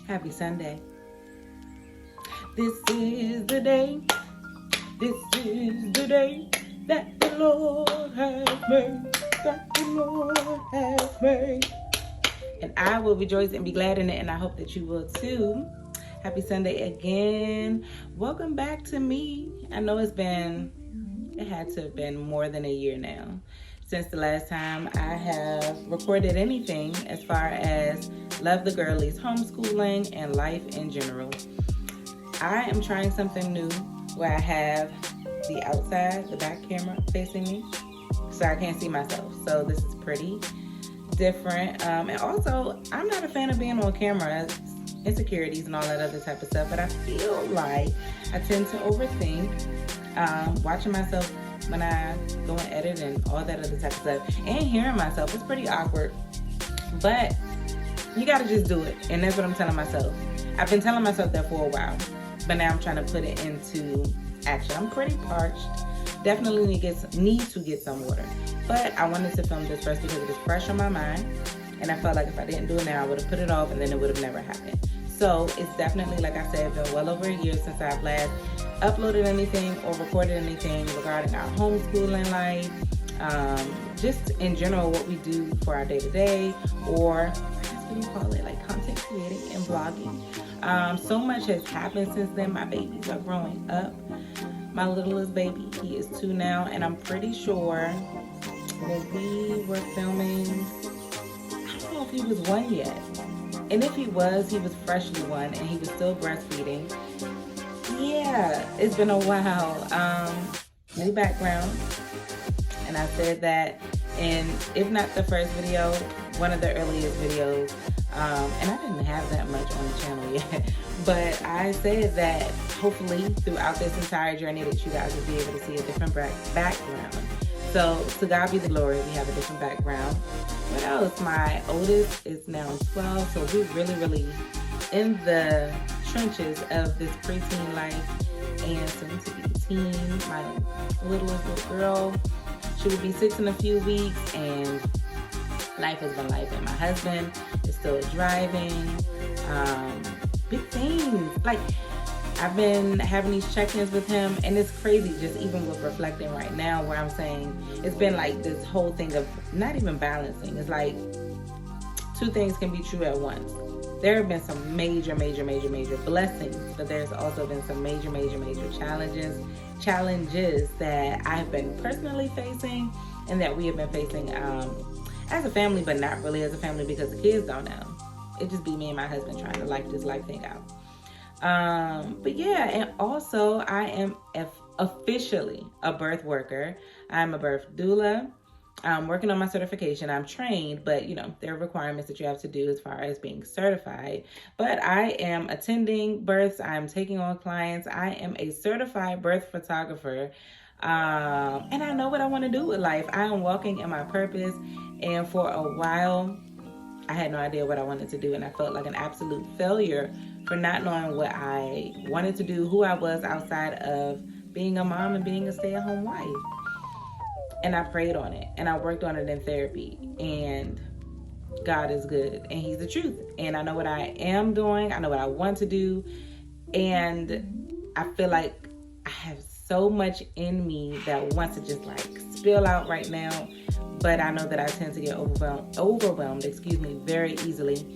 Happy Sunday. This is the day. This is the day that the Lord has made. That the Lord has made. And I will rejoice and be glad in it, and I hope that you will too. Happy Sunday again. Welcome back to me. I know it had to have been more than a year now since the last time I have recorded anything as far as Love the Girlies, homeschooling, and life in general. I am trying something new where I have the back camera facing me, so I can't see myself. So this is pretty different. And also, I'm not a fan of being on camera, insecurities and all that other type of stuff, but I feel like I tend to overthink watching myself when I go and edit and all that other type of stuff, and hearing myself. It's pretty awkward, but you gotta just do it, and that's what I'm telling myself. I've been telling myself that for a while, but now I'm trying to put it into action. I'm pretty parched. Definitely need to get some water, but I wanted to film this first because it was fresh on my mind, and I felt like if I didn't do it now, I would have put it off, and then it would have never happened. So it's definitely, like I said, been well over a year since I've last uploaded anything or recorded anything regarding our homeschooling life, just in general what we do for our day-to-day, or that's what you call it, like content creating and vlogging. So much has happened since then. My babies are growing up. My littlest baby, he is 2 now, and I'm pretty sure when we were filming, I don't know if he was 1 yet. And if he was freshly 1, and he was still breastfeeding. Yeah, it's been a while. New background. And I said that in, if not the first video, one of the earliest videos. And I didn't have that much on the channel yet. But I said that hopefully throughout this entire journey that you guys will be able to see a different background. So to God be the glory, we have a different background. What else? My oldest is now 12, so we're really in the trenches of this preteen life and soon to be teen. My littlest little girl, she will be 6 in a few weeks, and life has been life. And my husband is still driving. Big things. Like, I've been having these check-ins with him, and it's crazy just even with reflecting right now where I'm saying it's been like this whole thing of not even balancing. It's like 2 things can be true at once. There have been some major blessings, but there's also been some major challenges that I've been personally facing and that we have been facing as a family, but not really as a family because the kids don't know. It just be me and my husband trying to like this life thing out. But yeah, and also I am officially a birth worker. I'm a birth doula. I'm working on my certification. I'm trained, but you know, there are requirements that you have to do as far as being certified. But I am attending births. I'm taking on clients. I am a certified birth photographer. And I know what I want to do with life. I am walking in my purpose. And for a while, I had no idea what I wanted to do, and I felt like an absolute failure for not knowing what I wanted to do, who I was outside of being a mom and being a stay-at-home wife. And I prayed on it, and I worked on it in therapy, and God is good, and He's the truth. And I know what I am doing, I know what I want to do, and I feel like I have so much in me that wants to just like spill out right now. But I know that I tend to get overwhelmed, very easily.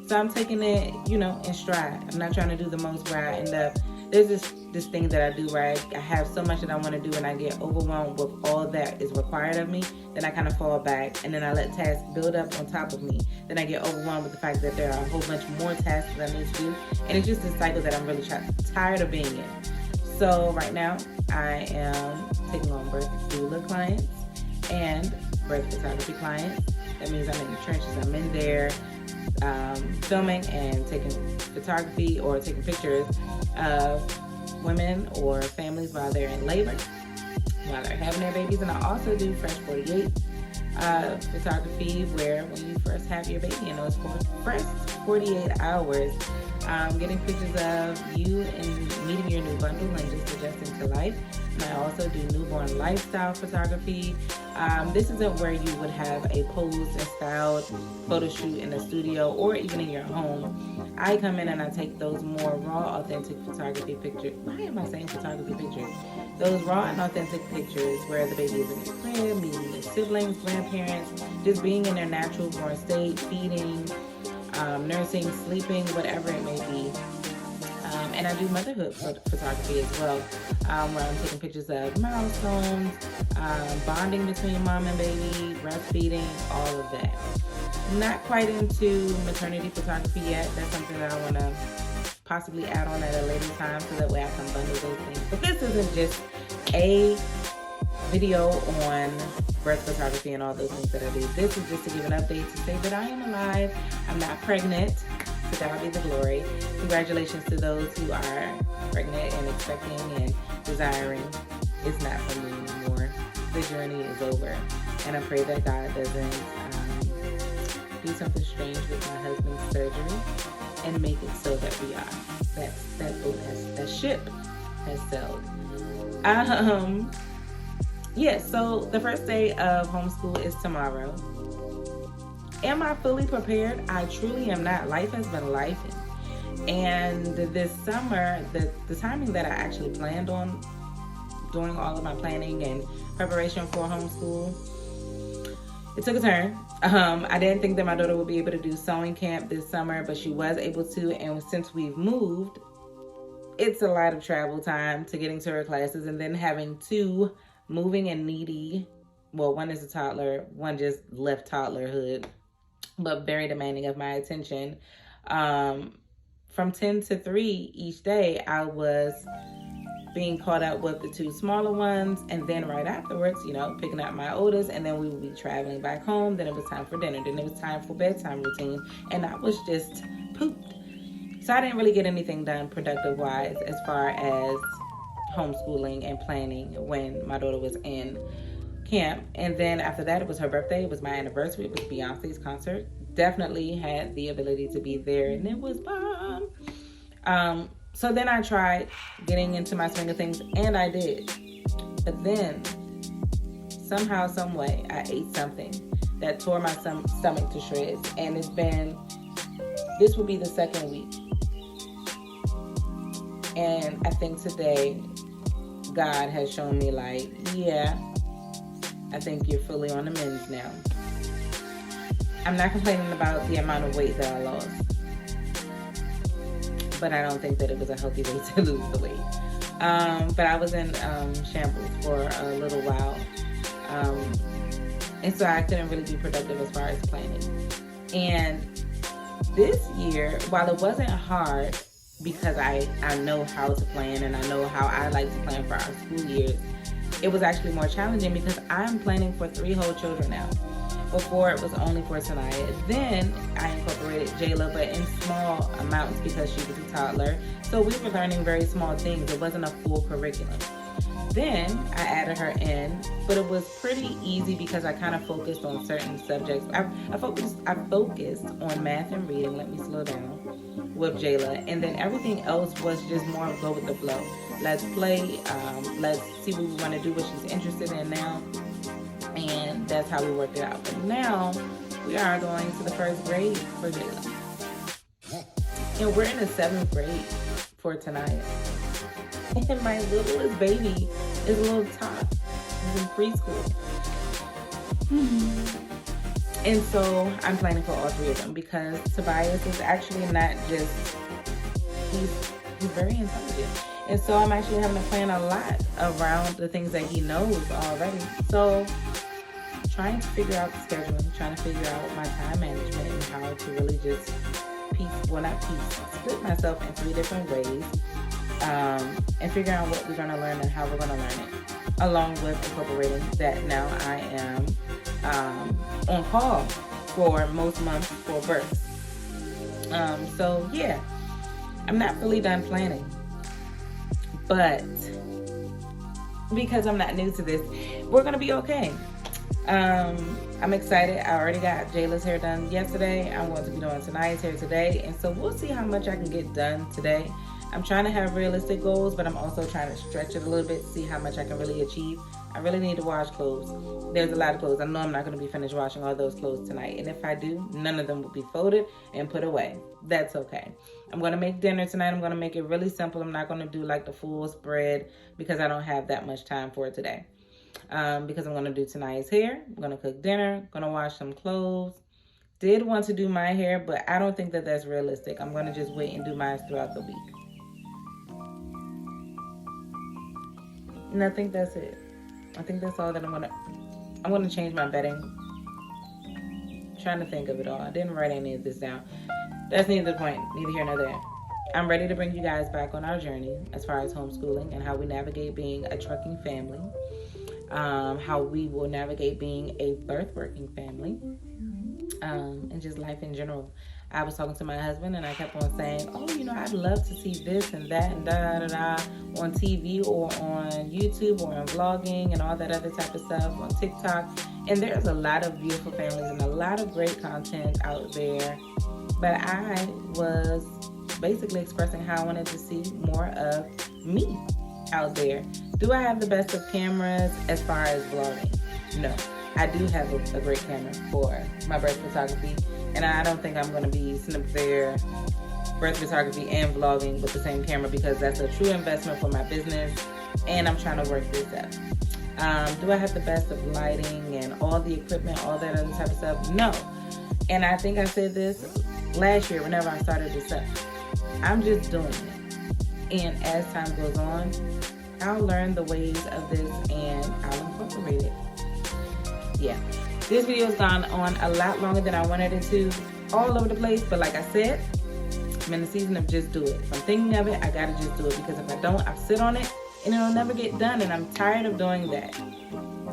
So I'm taking it, in stride. I'm not trying to do the most where I end up. There's this thing that I do where I have so much that I want to do, and I get overwhelmed with all that is required of me. Then I kind of fall back, and then I let tasks build up on top of me. Then I get overwhelmed with the fact that there are a whole bunch more tasks that I need to do. And it's just a cycle that I'm really tired of being in. So right now, I am taking on birth doula clients and birth photography clients. That means I'm in the trenches. I'm in there filming and taking photography or taking pictures of women or families while they're in labor, while they're having their babies. And I also do Fresh 48 photography, where when you first have your baby in those first 48 hours, getting pictures of you and meeting your new bundle and just adjusting to life. And I also do newborn lifestyle photography, This isn't where you would have a posed and styled photo shoot in a studio or even in your home. I come in and I take those more raw, authentic photography pictures. Why am I saying photography pictures? Those raw and authentic pictures where the baby is in the crib, meeting their siblings, grandparents, just being in their natural born state, feeding, nursing, sleeping, whatever it may be. And I do motherhood photography as well, where I'm taking pictures of milestones, bonding between mom and baby, breastfeeding, all of that. Not quite into maternity photography yet. That's something that I want to possibly add on at a later time so that way I can bundle those things. But this isn't just a video on birth photography and all those things that I do. This is just to give an update to say that I am alive. I'm not pregnant. To God be the glory. Congratulations to those who are pregnant and expecting and desiring. It's not for me anymore. The journey is over. And I pray that God doesn't do something strange with my husband's surgery and make it so that we are. That ship has sailed. So the first day of homeschool is tomorrow. Am I fully prepared? I truly am not. Life has been lifing. And this summer, the timing that I actually planned on doing all of my planning and preparation for homeschool, it took a turn. I didn't think that my daughter would be able to do sewing camp this summer, but she was able to. And since we've moved, it's a lot of travel time to getting to her classes, and then having two moving and needy. Well, one is a toddler, one just left toddlerhood, but very demanding of my attention. From 10 to 3 each day, I was being caught up with the two smaller ones, and then right afterwards, picking up my oldest, and then we would be traveling back home. Then it was time for dinner. Then it was time for bedtime routine, and I was just pooped. So I didn't really get anything done productive-wise as far as homeschooling and planning when my daughter was in camp. And then after that, it was her birthday. It was my anniversary. It was Beyonce's concert. Definitely had the ability to be there, and it was bomb. So then I tried getting into my swing of things, and I did. But then somehow, some way, I ate something that tore my stomach to shreds. And this will be the second week. And I think today God has shown me I think you're fully on the mends now. I'm not complaining about the amount of weight that I lost, but I don't think that it was a healthy way to lose the weight. But I was in shambles for a little while, and so I couldn't really be productive as far as planning. And this year, while it wasn't hard, because I know how to plan and I know how I like to plan for our school years, it was actually more challenging because I'm planning for 3 whole children now. Before, it was only for Tanaya. Then I incorporated Jayla, but in small amounts because she was a toddler. So we were learning very small things. It wasn't a full curriculum. Then I added her in, but it was pretty easy because I kind of focused on certain subjects. I focused on math and reading. Let me slow down with Jayla, and then everything else was just more of go with the flow. Let's play. Let's see what we want to do, what she's interested in now, and that's how we worked it out. But now we are going to the 1st grade for Jayla, and we're in the 7th grade for Tanaya. And my littlest baby is a little tot. He's in preschool. And so I'm planning for all 3 of them because Tobias is actually not just, he's very intelligent. And so I'm actually having to plan a lot around the things that he knows already. So trying to figure out the scheduling, trying to figure out my time management and how to really just split myself in 3 different ways. And figure out what we're going to learn and how we're going to learn it, along with incorporating that now I am on call for most months for births. So yeah, I'm not fully done planning, but because I'm not new to this, we're going to be okay. I'm excited. I already got Jayla's hair done yesterday. I'm going to be doing Tanaya's hair today, and so we'll see how much I can get done today. I'm trying to have realistic goals, but I'm also trying to stretch it a little bit, see how much I can really achieve. I really need to wash clothes. There's a lot of clothes. I know I'm not going to be finished washing all those clothes tonight. And if I do, none of them will be folded and put away. That's okay. I'm going to make dinner tonight. I'm going to make it really simple. I'm not going to do like the full spread because I don't have that much time for it today. Because I'm going to do tonight's hair. I'm going to cook dinner. I'm going to wash some clothes. Did want to do my hair, but I don't think that that's realistic. I'm going to just wait and do mine throughout the week. And I think that's it. I think that's all that I'm gonna change my bedding. Trying to think of it all. I didn't write any of this down. That's neither the point, neither here nor there. I'm ready to bring you guys back on our journey as far as homeschooling and how we navigate being a trucking family. How we will navigate being a birth working family. And just life in general. I was talking to my husband and I kept on saying, oh, I'd love to see this and that and da-da-da on TV or on YouTube or on vlogging and all that other type of stuff on TikTok. And there's a lot of beautiful families and a lot of great content out there. But I was basically expressing how I wanted to see more of me out there. Do I have the best of cameras as far as vlogging? No. I do have a great camera for my birth photography, and I don't think I'm going to be sitting up there birth photography and vlogging with the same camera because that's a true investment for my business, and I'm trying to work this out. Do I have the best of lighting and all the equipment, all that other type of stuff? No. And I think I said this last year whenever I started this up. I'm just doing it. And as time goes on, I'll learn the ways of this and I'll incorporate it. Yeah, this video has gone on a lot longer than I wanted it to, all over the place, but like I said, I'm in the season of just do it. If I'm thinking of it, I gotta just do it, because if I don't, I'll sit on it and it'll never get done, and I'm tired of doing that.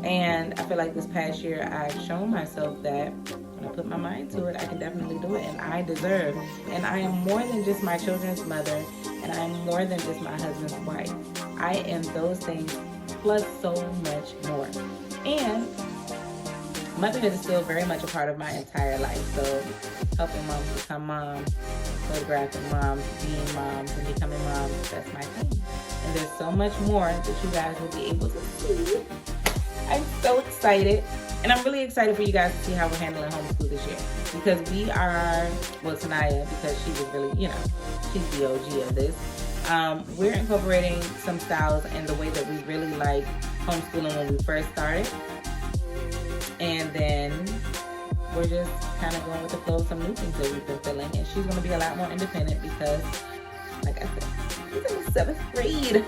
And I feel like this past year I've shown myself that when I put my mind to it, I can definitely do it, and I deserve. And I am more than just my children's mother, and I am more than just my husband's wife. I am those things plus so much more. And motherhood is still very much a part of my entire life. So helping moms become moms, photographing moms, being moms, and becoming moms, that's my thing. And there's so much more that you guys will be able to see. I'm so excited. And I'm really excited for you guys to see how we're handling homeschool this year. Because we are, well, Tanaya, because she was really, she's the OG of this. We're incorporating some styles and the way that we really like homeschooling when we first started. And then we're just kind of going with the flow of some new things that we've been feeling. And she's going to be a lot more independent because, like I said, she's in the 7th grade.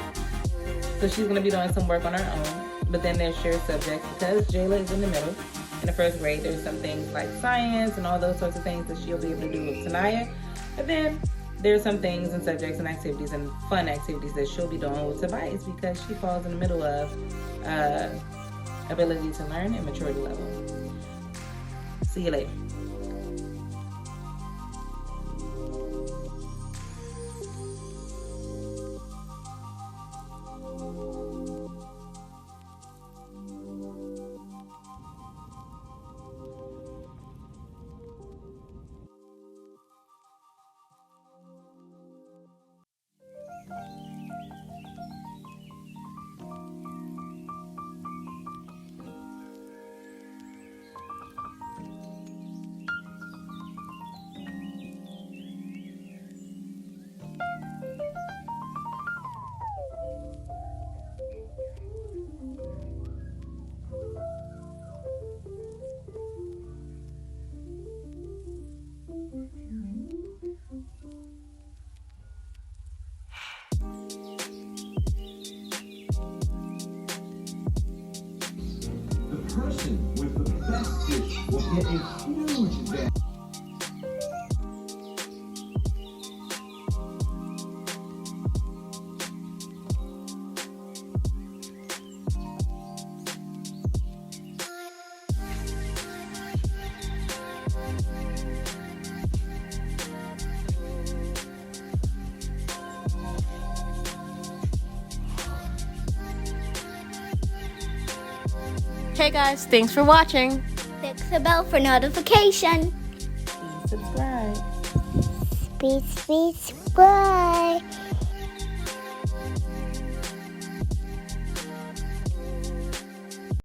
So she's going to be doing some work on her own. But then there's shared subjects because Jayla is in the middle. In the 1st grade, there's some things like science and all those sorts of things that she'll be able to do with Tanaya. But then there's some things and subjects and activities and fun activities that she'll be doing with Tobias because she falls in the middle of ability to learn and maturity level. See you later. Person with the best dish will get a huge advantage. Hey guys, thanks for watching. Click the bell for notification. Please subscribe. Please subscribe.